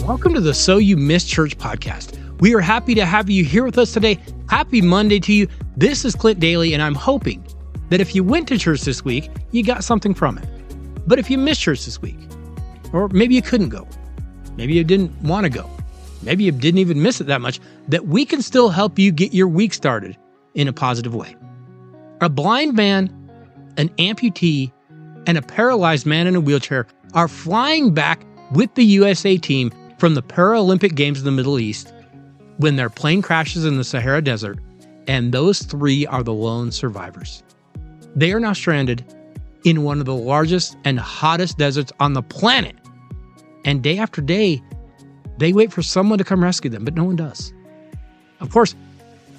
Welcome to the So You Missed Church podcast. We are happy to have you here with us today. Happy Monday to you. This is Clint Daly, and I'm hoping that if you went to church this week, you got something from it. But if you missed church this week, or maybe you couldn't go, maybe you didn't want to go, maybe you didn't even miss it that much, that we can still help you get your week started in a positive way. A blind man, an amputee, and a paralyzed man in a wheelchair are flying back with the USA team from the Paralympic Games in the Middle East when their plane crashes in the Sahara Desert, and those three are the lone survivors. They are now stranded in one of the largest and hottest deserts on the planet. And day after day, they wait for someone to come rescue them, but no one does. Of course,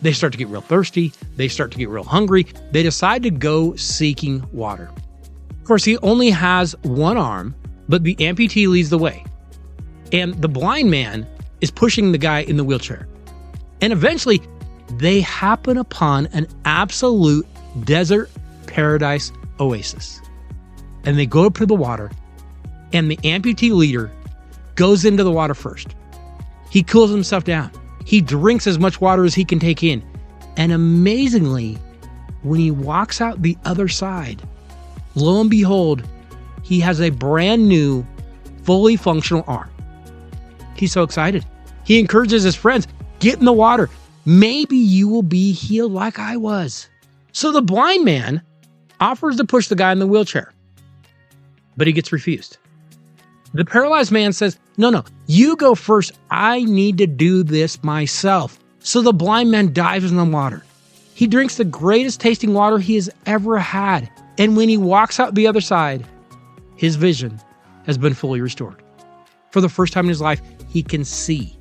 they start to get real thirsty. They start to get real hungry. They decide to go seeking water. Of course, he only has one arm, but the amputee leads the way. And the blind man is pushing the guy in the wheelchair. And eventually, they happen upon an absolute desert paradise oasis. And they go up to the water, and the amputee leader goes into the water first. He cools himself down. He drinks as much water as he can take in. And amazingly, when he walks out the other side, lo and behold, he has a brand new, fully functional arm. He's so excited. He encourages his friends, get in the water. Maybe you will be healed like I was. So the blind man offers to push the guy in the wheelchair, but he gets refused. The paralyzed man says, no, you go first. I need to do this myself. So the blind man dives in the water. He drinks the greatest tasting water he has ever had. And when he walks out the other side, his vision has been fully restored. For the first time in his life, he can see.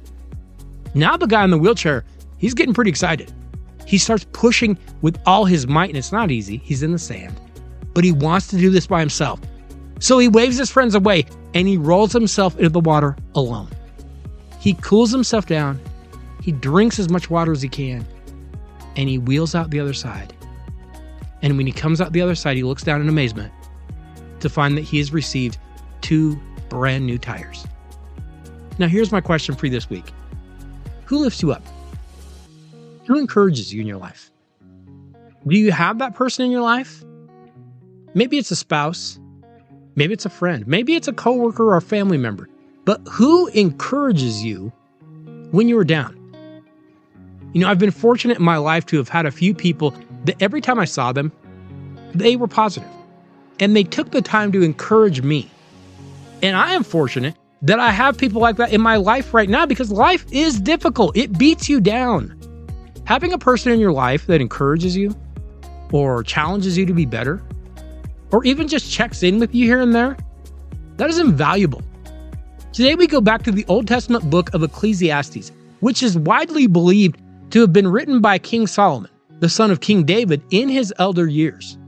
Now the guy in the wheelchair, he's getting pretty excited. He starts pushing with all his might, and it's not easy. He's in the sand, but he wants to do this by himself. So he waves his friends away, and he rolls himself into the water alone. He cools himself down. He drinks as much water as he can, and he wheels out the other side. And when he comes out the other side, he looks down in amazement to find that he has received 2 brand new tires. Now, here's my question for you this week. Who lifts you up? Who encourages you in your life? Do you have that person in your life? Maybe it's a spouse. Maybe it's a friend. Maybe it's a coworker or a family member. But who encourages you when you are down? You know, I've been fortunate in my life to have had a few people that every time I saw them, they were positive. And they took the time to encourage me. And I am fortunate that I have people like that in my life right now because life is difficult. It beats you down. Having a person in your life that encourages you or challenges you to be better, or even just checks in with you here and there, that is invaluable. Today we go back to the Old Testament book of Ecclesiastes, which is widely believed to have been written by King Solomon, the son of King David, in his elder years.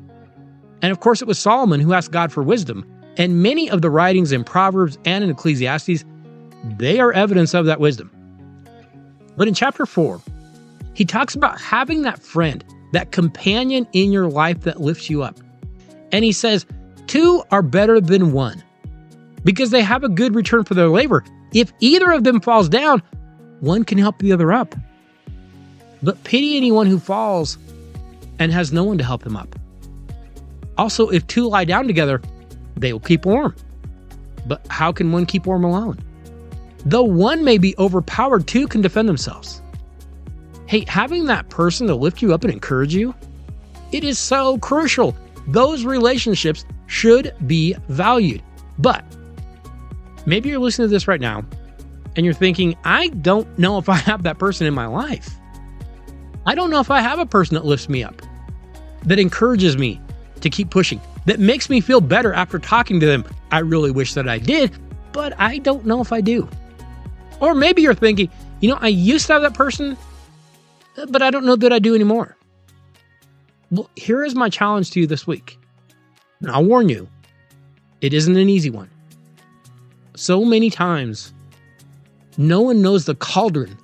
And of course, it was Solomon who asked God for wisdom, and many of the writings in Proverbs and in Ecclesiastes, they are evidence of that wisdom. But in chapter 4, he talks about having that friend, that companion in your life that lifts you up. And he says, 2 are better than 1 because they have a good return for their labor. If either of them falls down, one can help the other up. But pity anyone who falls and has no one to help him up. Also, if 2 lie down together, they will keep warm. But how can one keep warm alone? Though one may be overpowered, 2 can defend themselves. Hey, having that person to lift you up and encourage you, it is so crucial. Those relationships should be valued. But maybe you're listening to this right now and you're thinking, I don't know if I have that person in my life. I don't know if I have a person that lifts me up, that encourages me to keep pushing, that makes me feel better after talking to them. I really wish that I did, but I don't know if I do. Or maybe you're thinking, I used to have that person, but I don't know that I do anymore. Well, here is my challenge to you this week. And I'll warn you, it isn't an easy one. So many times, no one knows the cauldron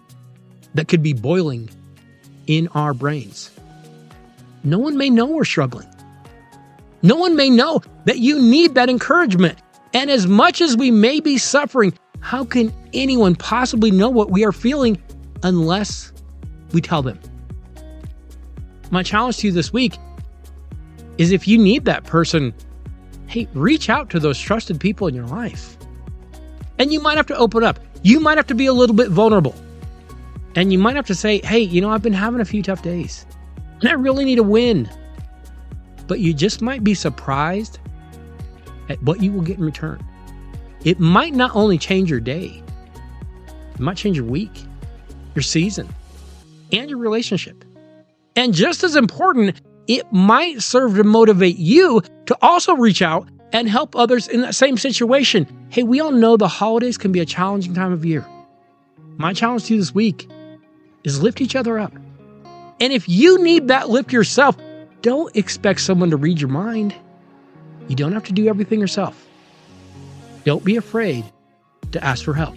that could be boiling in our brains. No one may know we're struggling. No one may know that you need that encouragement. And as much as we may be suffering, How can anyone possibly know what we are feeling unless we tell them? My challenge to you this week is, if you need that person, hey, reach out to those trusted people in your life. And you might have to open up. You might have to be a little bit vulnerable. And you might have to say, hey, I've been having a few tough days and I really need a win. But you just might be surprised at what you will get in return. It might not only change your day, it might change your week, your season, and your relationship. And just as important, it might serve to motivate you to also reach out and help others in that same situation. Hey, we all know the holidays can be a challenging time of year. My challenge to you this week is lift each other up. And if you need that lift yourself, don't expect someone to read your mind. You don't have to do everything yourself. Don't be afraid to ask for help.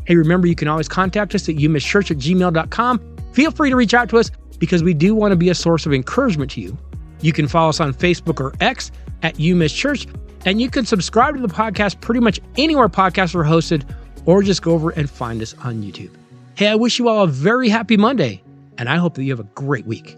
Hey, remember, you can always contact us at youmisschurch@gmail.com. Feel free to reach out to us because we do want to be a source of encouragement to you. You can follow us on Facebook or X at YouMissChurch, and you can subscribe to the podcast pretty much anywhere podcasts are hosted, or just go over and find us on YouTube. Hey, I wish you all a very happy Monday, and I hope that you have a great week.